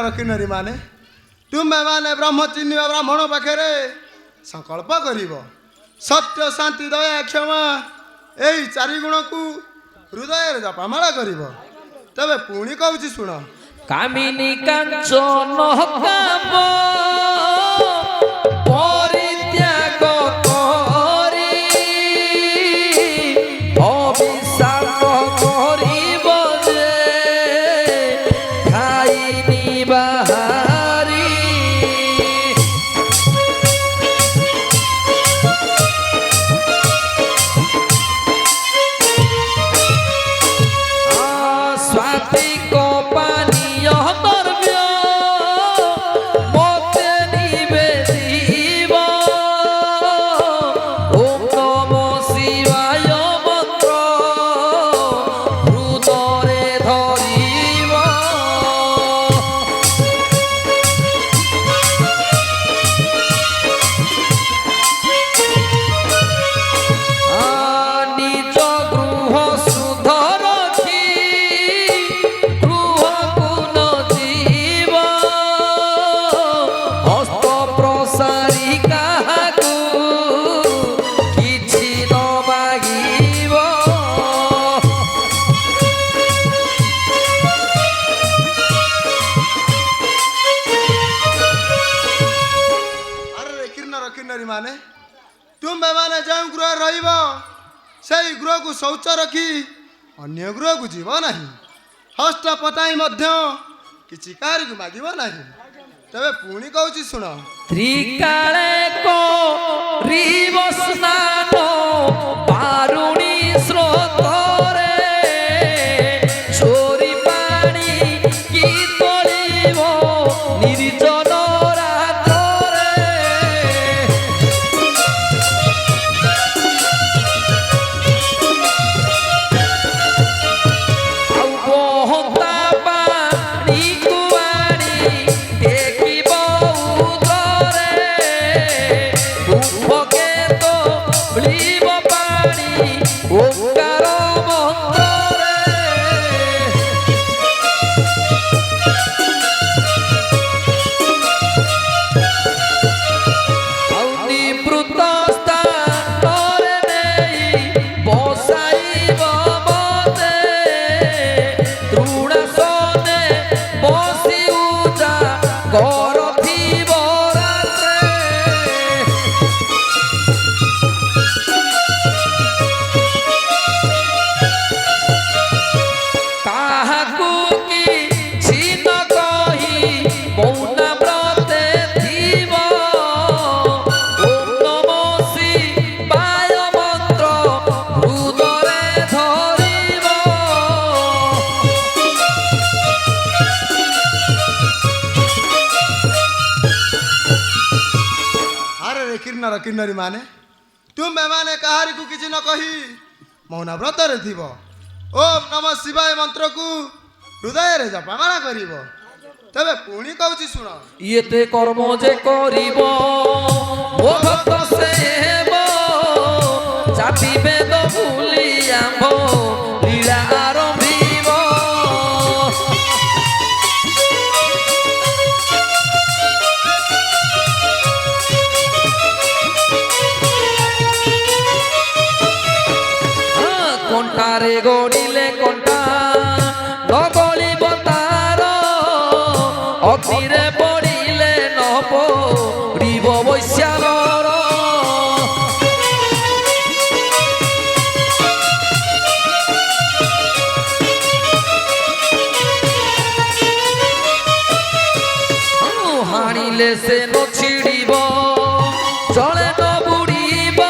किन्नर किन्नरी माने तुमे माने ब्रह्म चिन्ह ब्राह्मण पाखे संकल्प कर सत्य शांति दया क्षमा यही चारि गुण को हृदय जपमाला कर तबे पुणी कहूँ शुण कामिनी कांचन काम परित्याग करी अभिशाप करिब जे खाइनी बाहारी स्वातिक पानीय द्रव्य मते निवेदिब ओम नमो शिवाय मंत्र हृदये धरिब निज गृह शुद्ध रखी गृहକୁ ନ ଯିବ ହସ୍ତ ପ୍ରସାରି କାହାକୁ କିଛି ନ ମାଗିବ अरे किन्नर किन्नरी माने तुमे माने जो गृह रहिब से गृह को शौच रखी अन्य गृह को जीव नहीं हस्त पटाई मध्य किसी कार्य को मागिब नहीं तबे पुणी कहूँ शुण ତ୍ରିକାଳେ କରିବ ସ୍ନାନ ବାରୁଣୀ ସ୍ରୋତରେ ଚୋରି ପାଣି କି ତୋଳିବ ନିର୍ଜନ ରାତ୍ରରେ ଆଉ ବହନ୍ତା ପାଣିକୁ ଆଣି ଟେକିବ ଉଦରେ ଭୂପକେ ତୋଳିବ ପାଣି ଓଙ୍କାର ମନ୍ତ୍ରରେ ଆଉ ନିବୃତ୍ତ ସ୍ଥାନରେ ନେଇ ବସାଇବ ମତେ ତୃଣାସନେ ବସି ଉଜା କରଥିବ ରାତ୍ରେ କାହାକୁ କିଛି ନ କହି ମୌନ ବ୍ରତେ ଥିବ ଓମ୍ ନମୋ ଶିବାୟ ମନ୍ତ୍ର ହୃଦୟରେ ଧରିବ अरे किन्नर किन्नरी माने तुमे माने कहारी को किसी न कही मौन व्रत रे थिब ओम नमः शिवाय मंत्र को हृदय रे जपमाला करिब तबे पुणी कहूँ शुण इते कर्म जे करिब ओ भक्त से हेब जाति वेद भूली आंभ लीला आरंभिब कंटारे गड़िले कंटा न गलिब तार अग्निरे पड़िले न पड़िब वैश्यालर हाणिले से न छिड़िब चले न बुड़िब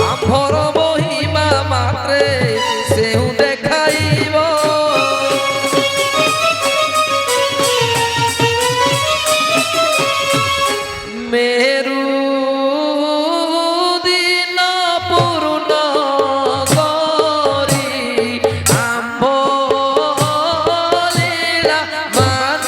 आंभर महिमा मात्रे सेहु देखाइब मेरु दिन पूर्ण करी आंभ लीला मान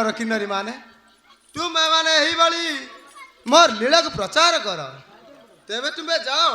ଘରର କିନ୍ନରୀ ମାନେ ତୁମେ ମାନେ ଏହିଭଳି ମୋର ଲୀଳାକୁ ପ୍ରଚାର କର ତେବେ ତୁମେ ଯାଅ।